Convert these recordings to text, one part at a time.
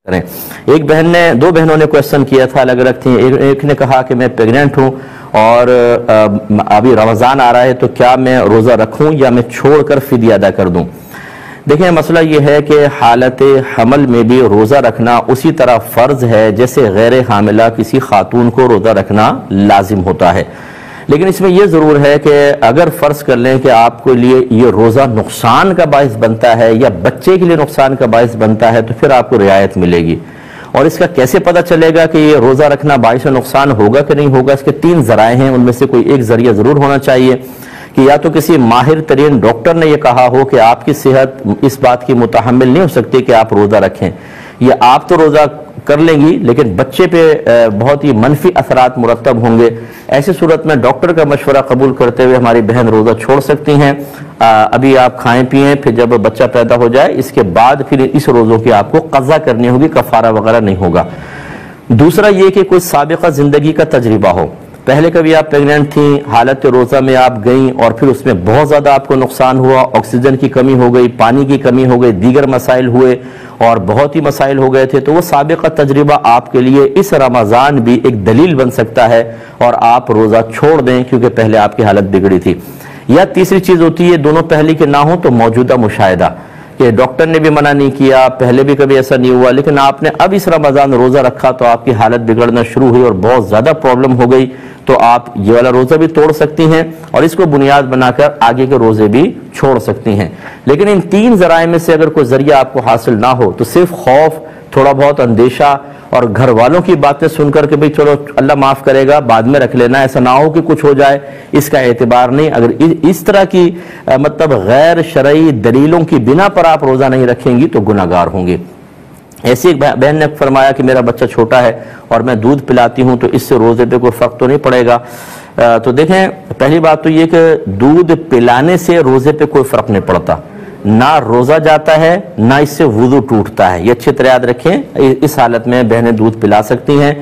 کریں۔ دو بہنوں نے کوشچن کیا تھا، الگ الگ تھیں۔ ایک نے کہا کہ میں پیگننٹ ہوں اور ابھی رمضان آ رہا ہے، تو کیا میں روزہ رکھوں یا میں چھوڑ کر فدیہ ادا کر دوں؟ دیکھیں، مسئلہ یہ ہے کہ حالت حمل میں بھی روزہ رکھنا اسی طرح فرض ہے جیسے غیر حاملہ کسی خاتون کو روزہ رکھنا لازم ہوتا ہے۔ لیکن اس میں یہ ضرور ہے کہ اگر فرض کر لیں کہ آپ کے لیے یہ روزہ نقصان کا باعث بنتا ہے یا بچے کے لیے نقصان کا باعث بنتا ہے، تو پھر آپ کو رعایت ملے گی۔ اور اس کا کیسے پتہ چلے گا کہ یہ روزہ رکھنا باعث نقصان ہوگا کہ نہیں ہوگا؟ اس کے 3 ذرائع ہیں، ان میں سے کوئی ایک ذریعہ ضرور ہونا چاہیے کہ یا تو کسی ماہر ترین ڈاکٹر نے یہ کہا ہو کہ آپ کی صحت اس بات کی متحمل نہیں ہو سکتی کہ آپ روزہ رکھیں، یا آپ تو روزہ کر لیں گی لیکن بچے پہ بہت ہی منفی اثرات مرتب ہوں گے۔ ایسی صورت میں ڈاکٹر کا مشورہ قبول کرتے ہوئے ہماری بہن روزہ چھوڑ سکتی ہیں۔ ابھی آپ کھائیں پئیں، پھر جب بچہ پیدا ہو جائے اس کے بعد پھر اس روزوں کی آپ کو قضا کرنی ہوگی، کفارہ وغیرہ نہیں ہوگا۔ دوسرا یہ کہ کوئی سابقہ زندگی کا تجربہ ہو، پہلے کبھی آپ پیگننٹ تھیں، حالت روزہ میں آپ گئیں اور پھر اس میں بہت زیادہ آپ کو نقصان ہوا، آکسیجن کی کمی ہو گئی، پانی کی کمی ہو گئی، دیگر مسائل ہوئے اور بہت ہی مسائل ہو گئے تھے، تو وہ سابقہ تجربہ آپ کے لیے اس رمضان بھی ایک دلیل بن سکتا ہے اور آپ روزہ چھوڑ دیں کیونکہ پہلے آپ کی حالت بگڑی تھی۔ یا تیسری چیز ہوتی ہے، دونوں پہلے کے نہ ہوں تو موجودہ مشاہدہ، کہ ڈاکٹر نے بھی منع نہیں کیا، پہلے بھی کبھی ایسا نہیں ہوا، لیکن آپ نے اب اس رمضان روزہ رکھا تو آپ کی حالت بگڑنا شروع ہوئی اور بہت زیادہ پرابلم ہو گئی، تو آپ یہ والا روزہ بھی توڑ سکتی ہیں اور اس کو بنیاد بنا کر آگے کے روزے بھی چھوڑ سکتی ہیں۔ لیکن ان 3 ذرائع میں سے اگر کوئی ذریعہ آپ کو حاصل نہ ہو تو صرف خوف، تھوڑا بہت اندیشہ اور گھر والوں کی باتیں سن کر کے بھئی چلو اللہ معاف کرے گا بعد میں رکھ لینا، ایسا نہ ہو کہ کچھ ہو جائے، اس کا اعتبار نہیں۔ اگر اس طرح کی مطلب غیر شرعی دلیلوں کی بنا پر آپ روزہ نہیں رکھیں گی تو گناہ گار ہوں گے۔ ایسی ایک بہن نے فرمایا کہ میرا بچہ چھوٹا ہے اور میں دودھ پلاتی ہوں تو اس سے روزے پہ کوئی فرق تو نہیں پڑے گا؟ تو دیکھیں، پہلی بات تو یہ کہ دودھ پلانے سے روزے پہ کوئی فرق نہیں پڑتا، نہ روزہ جاتا ہے نہ اس سے وضو ٹوٹتا ہے، یہ اچھی طرح یاد رکھیں۔ اس حالت میں بہنیں دودھ پلا سکتی ہیں،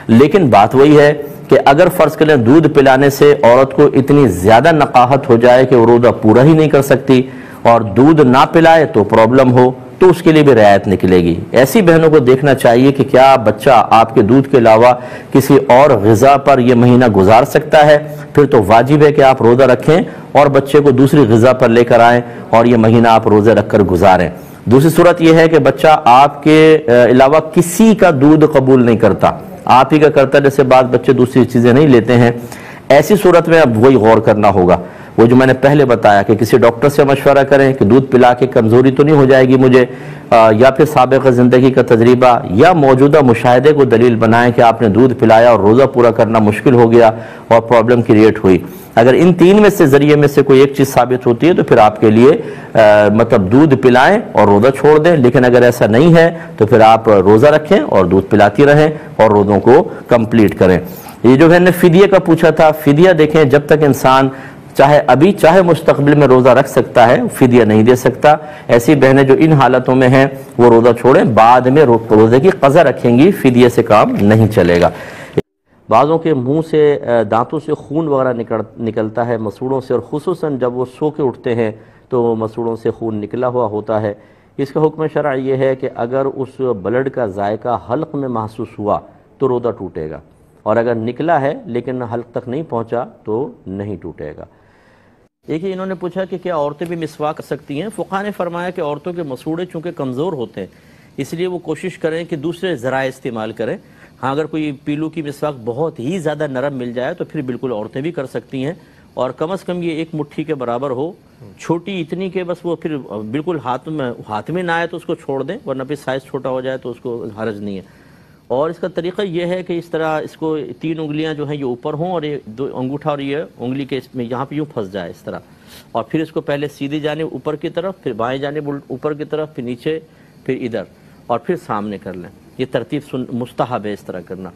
لیکن بات وہی ہے کہ اگر فرض کریں دودھ پلانے سے عورت کو اتنی زیادہ نقاہت ہو جائے کہ وہ روزہ پورا ہی نہیں کر سکتی اور دودھ نہ پلائے تو پرابلم ہو، تو اس کے لیے بھی رعایت نکلے گی۔ ایسی بہنوں کو دیکھنا چاہیے کہ کیا بچہ آپ کے دودھ کے علاوہ کسی اور غذا پر یہ مہینہ گزار سکتا ہے، پھر تو واجب ہے کہ آپ روزہ رکھیں اور بچے کو دوسری غذا پر لے کر آئیں اور یہ مہینہ آپ روزے رکھ کر گزاریں۔ دوسری صورت یہ ہے کہ بچہ آپ کے علاوہ کسی کا دودھ قبول نہیں کرتا، آپ ہی کا کرتا ہے، جیسے بعض بچے دوسری چیزیں نہیں لیتے ہیں۔ ایسی صورت میں اب وہی غور کرنا ہوگا، وہ جو میں نے پہلے بتایا کہ کسی ڈاکٹر سے مشورہ کریں کہ دودھ پلا کے کمزوری تو نہیں ہو جائے گی مجھے، یا پھر سابقہ زندگی کا تجربہ یا موجودہ مشاہدے کو دلیل بنائیں کہ آپ نے دودھ پلایا اور روزہ پورا کرنا مشکل ہو گیا اور پرابلم کریٹ ہوئی۔ اگر ان 3 میں سے ذریعے میں سے کوئی ایک چیز ثابت ہوتی ہے تو پھر آپ کے لیے مطلب دودھ پلائیں اور روزہ چھوڑ دیں، لیکن اگر ایسا نہیں ہے تو پھر آپ روزہ رکھیں اور دودھ پلاتی رہیں اور روزوں کو کمپلیٹ کریں۔ یہ جو ہے نے فدیے کا پوچھا تھا، فدیہ دیکھیں جب تک انسان چاہے ابھی چاہے مستقبل میں روزہ رکھ سکتا ہے، فدیہ نہیں دے سکتا۔ ایسی بہنیں جو ان حالتوں میں ہیں وہ روزہ چھوڑیں، بعد میں روزے کی قضا رکھیں گی، فدیے سے کام نہیں چلے گا۔ بعضوں کے منہ سے دانتوں سے خون وغیرہ نکلتا ہے مسوڑوں سے، اور خصوصاً جب وہ سو کے اٹھتے ہیں تو مسوڑوں سے خون نکلا ہوا ہوتا ہے۔ اس کا حکم شرعی یہ ہے کہ اگر اس بلڈ کا ذائقہ حلق میں محسوس ہوا تو روزہ ٹوٹے گا، اور اگر نکلا ہے لیکن حلق تک نہیں پہنچا تو نہیں ٹوٹے گا۔ ایک ہی انہوں نے پوچھا کہ کیا عورتیں بھی مسواک کر سکتی ہیں؟ فقہاء نے فرمایا کہ عورتوں کے مسوڑے چونکہ کمزور ہوتے ہیں، اس لیے وہ کوشش کریں کہ دوسرے ذرائع استعمال کریں۔ ہاں اگر کوئی پیلو کی مسواک بہت ہی زیادہ نرم مل جائے تو پھر بالکل عورتیں بھی کر سکتی ہیں، اور کم از کم یہ 1 مٹھی کے برابر ہو، چھوٹی اتنی کہ بس وہ پھر بالکل ہاتھ میں نہ آئے تو اس کو چھوڑ دیں، ورنہ پھر سائز چھوٹا ہو جائے تو اس کو حرج نہیں ہے۔ اور اس کا طریقہ یہ ہے کہ اس طرح اس کو 3 انگلیاں جو ہیں یہ اوپر ہوں اور یہ 2 انگوٹھا اور یہ انگلی کے اس میں یہاں پہ یوں پھنس جائے اس طرح، اور پھر اس کو پہلے سیدھی جانب اوپر کی طرف، پھر بائیں جانب اوپر کی طرف، پھر نیچے، پھر ادھر، اور پھر سامنے کر لیں۔ یہ ترتیب مستحب ہے اس طرح کرنا۔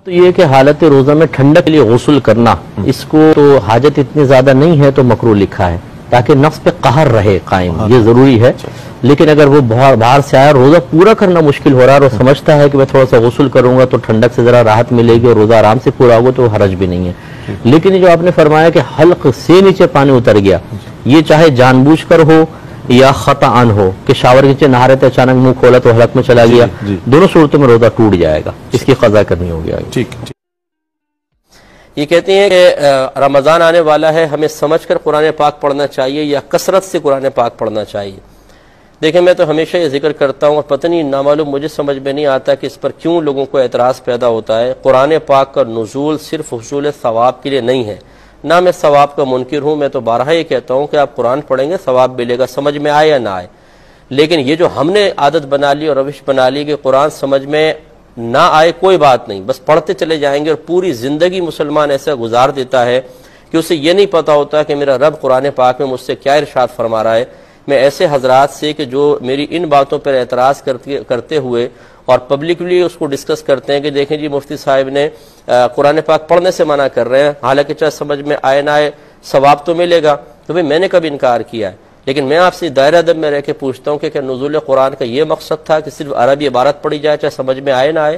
تو یہ کہ حالت روزہ میں ٹھنڈک کے لیے غسل کرنا، اس کو تو حاجت اتنی زیادہ نہیں ہے تو مکروہ لکھا ہے تاکہ نفس پہ قہر رہے قائم، یہ ضروری ہے۔ لیکن اگر وہ باہر سے آیا روزہ پورا کرنا مشکل ہو رہا ہے اور وہ سمجھتا ہے کہ میں تھوڑا سا غسل کروں گا تو ٹھنڈک سے ذرا راحت ملے گی اور روزہ آرام سے پورا ہوگا تو حرج بھی نہیں ہے۔ لیکن یہ جو آپ نے فرمایا کہ حلق سے نیچے پانی اتر گیا، یہ چاہے جان بوجھ کر ہو یا خطأً ہو کہ شاور کے نیچے نہا رہے تھے اچانک منہ کھولا تو حلق میں چلا گیا، دونوں صورتوں میں روزہ ٹوٹ جائے گا، اس کی قضا کرنی ہوگی آگے۔ ٹھیک۔ یہ کہتے ہیں کہ رمضان آنے والا ہے، ہمیں سمجھ کر قرآن پاک پڑھنا چاہیے یا کثرت سے قرآن پاک پڑھنا چاہیے؟ دیکھیں میں تو ہمیشہ یہ ذکر کرتا ہوں اور پتہ نہیں نامعلوم مجھے سمجھ میں نہیں آتا کہ اس پر کیوں لوگوں کو اعتراض پیدا ہوتا ہے۔ قرآن پاک کا نزول صرف حصول ثواب کے لیے نہیں ہے، نہ میں ثواب کا منکر ہوں، میں تو بارہا یہ کہتا ہوں کہ آپ قرآن پڑھیں گے ثواب ملے گا، سمجھ میں آئے یا نہ آئے، لیکن یہ جو ہم نے عادت بنا لی اور روش بنا لی کہ قرآن سمجھ میں نہ آئے کوئی بات نہیں، بس پڑھتے چلے جائیں گے، اور پوری زندگی مسلمان ایسا گزار دیتا ہے کہ اسے یہ نہیں پتا ہوتا کہ میرا رب قرآن پاک میں مجھ سے کیا ارشاد فرما رہا ہے۔ میں ایسے حضرات سے کہ جو میری ان باتوں پر اعتراض کرتے ہوئے اور پبلکلی اس کو ڈسکس کرتے ہیں کہ دیکھیں جی مفتی صاحب نے قرآن پاک پڑھنے سے منع کر رہے ہیں، حالانکہ چاہے سمجھ میں آئے نہ آئے ثواب تو ملے گا، تو بھئی میں نے کب انکار کیا ہے؟ لیکن میں آپ سے دائرہ ادب میں رہ کے پوچھتا ہوں کہ کیا نزول قرآن کا یہ مقصد تھا کہ صرف عربی عبارت پڑھی جائے چاہے سمجھ میں آئے نہ آئے؟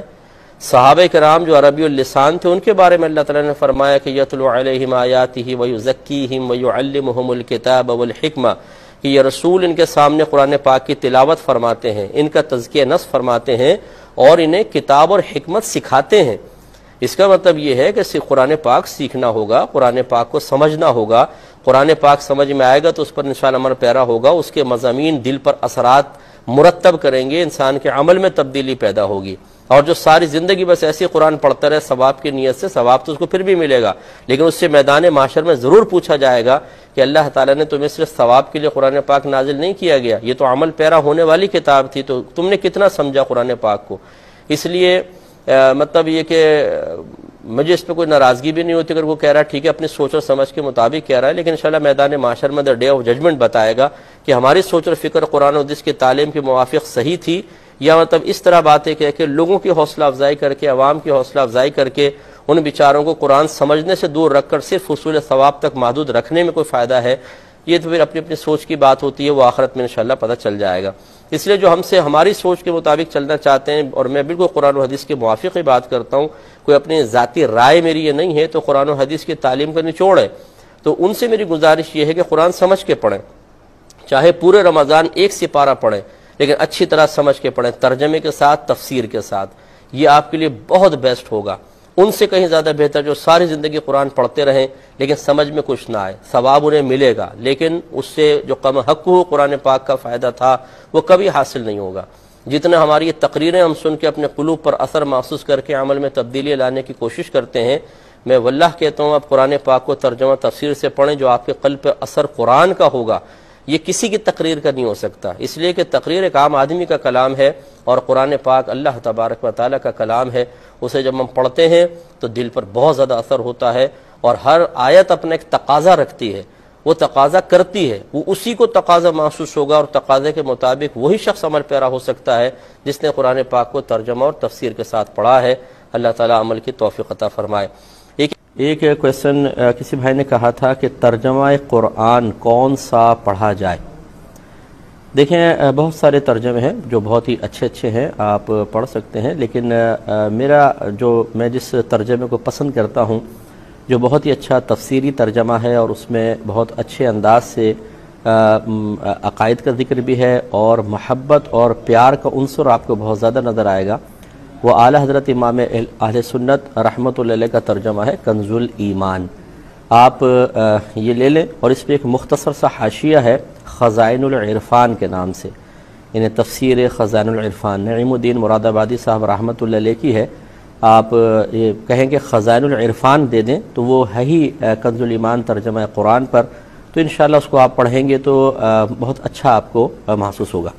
صحابہ کرام جو عربی اللسان تھے ان کے بارے میں اللہ تعالیٰ نے فرمایا کہ یتلو علیہم آیاتہ ویزکیہم ویعلمہم الکتاب والحکمہ، کہ یہ رسول ان کے سامنے قرآن پاک کی تلاوت فرماتے ہیں، ان کا تزکیہ نفس فرماتے ہیں اور انہیں کتاب اور حکمت سکھاتے ہیں۔ اس کا مطلب یہ ہے کہ قرآن پاک سیکھنا ہوگا، قرآن پاک کو سمجھنا ہوگا، قرآن پاک سمجھ میں آئے گا تو اس پر انشاءاللہ عمل پیرا ہوگا، اس کے مضامین دل پر اثرات مرتب کریں گے، انسان کے عمل میں تبدیلی پیدا ہوگی۔ اور جو ساری زندگی بس ایسی قرآن پڑھتا رہے ثواب کی نیت سے، ثواب تو اس کو پھر بھی ملے گا، لیکن اس سے میدان معاشر میں ضرور پوچھا جائے گا کہ اللہ تعالیٰ نے تمہیں صرف ثواب کے لیے قرآن پاک نازل نہیں کیا گیا، یہ تو عمل پیرا ہونے والی کتاب تھی، تو تم نے کتنا سمجھا قرآن پاک کو؟ اس لیے مطلب یہ کہ مجھے اس پہ کوئی ناراضگی بھی نہیں ہوتی اگر وہ کہہ رہا ہے ٹھیک ہے اپنی سوچ اور سمجھ کے مطابق کہہ رہا ہے، لیکن انشاءاللہ میدان معاشر میں ڈے آف ججمنٹ بتائے گا کہ ہماری سوچ اور فکر قرآن و حدیث کی تعلیم کے موافق صحیح تھی، یا مطلب اس طرح باتیں کہہ کے لوگوں کی حوصلہ افزائی کر کے، عوام کی حوصلہ افزائی کر کے ان بیچاروں کو قرآن سمجھنے سے دور رکھ کر صرف حصول ثواب تک محدود رکھنے میں کوئی فائدہ ہے؟ یہ تو پھر اپنی اپنی سوچ کی بات ہوتی ہے، وہ آخرت میں انشاءاللہ پتہ چل جائے گا۔ اس لیے جو ہم سے ہماری سوچ کے مطابق چلنا چاہتے ہیں، اور میں بالکل قرآن و حدیث کے موافق ہی بات کرتا ہوں، کوئی اپنی ذاتی رائے میری یہ نہیں ہے، تو قرآن و حدیث کی تعلیم کا نچوڑ ہے، تو ان سے میری گزارش یہ ہے کہ قرآن سمجھ کے پڑھیں، چاہے پورے رمضان ایک سپارہ پڑھیں، لیکن اچھی طرح سمجھ کے پڑھیں، ترجمے کے ساتھ، تفسیر کے ساتھ، یہ آپ کے لیے بہت بیسٹ ہوگا۔ ان سے کہیں زیادہ بہتر جو ساری زندگی قرآن پڑھتے رہیں لیکن سمجھ میں کچھ نہ آئے، ثواب انہیں ملے گا لیکن اس سے جو کم حق ہو قرآن پاک کا فائدہ تھا وہ کبھی حاصل نہیں ہوگا۔ جتنا ہماری یہ تقریریں ہم سن کے اپنے قلوب پر اثر محسوس کر کے عمل میں تبدیلی لانے کی کوشش کرتے ہیں، میں واللہ کہتا ہوں آپ قرآن پاک کو ترجمہ تفسیر سے پڑھیں، جو آپ کے قلب پہ اثر قرآن کا ہوگا یہ کسی کی تقریر کا نہیں ہو سکتا، اس لیے کہ تقریر ایک عام آدمی کا کلام ہے اور قرآن پاک اللہ تبارک و تعالیٰ کا کلام ہے، اسے جب ہم پڑھتے ہیں تو دل پر بہت زیادہ اثر ہوتا ہے، اور ہر آیت اپنا ایک تقاضا رکھتی ہے، وہ تقاضا کرتی ہے، وہ اسی کو تقاضا محسوس ہوگا، اور تقاضے کے مطابق وہی شخص عمل پیرا ہو سکتا ہے جس نے قرآن پاک کو ترجمہ اور تفسیر کے ساتھ پڑھا ہے۔ اللہ تعالیٰ عمل کی توفیق عطا فرمائے۔ ایک کویسچن کسی بھائی نے کہا تھا کہ ترجمہ قرآن کون سا پڑھا جائے؟ دیکھیں بہت سارے ترجمے ہیں جو بہت ہی اچھے ہیں، آپ پڑھ سکتے ہیں، لیکن میں جس ترجمے کو پسند کرتا ہوں جو بہت ہی اچھا تفسیری ترجمہ ہے اور اس میں بہت اچھے انداز سے عقائد کا ذکر بھی ہے اور محبت اور پیار کا عنصر آپ کو بہت زیادہ نظر آئے گا، وہ اعلیٰ حضرت امام اہل سنت رحمۃ اللہ علیہ کا ترجمہ ہے کنز الایمان۔ آپ یہ لے لیں، اور اس پہ ایک مختصر سا حاشیہ ہے خزائن العرفان کے نام سے، یعنی تفسیر خزائن العرفان، نعیم الدین مراد آبادی صاحب رحمۃ اللہ علیہ کی ہے۔ آپ یہ کہیں کہ خزائن العرفان دے دیں تو وہ ہے ہی کنز الایمان ترجمہ قرآن پر، تو انشاءاللہ اس کو آپ پڑھیں گے تو بہت اچھا آپ کو محسوس ہوگا۔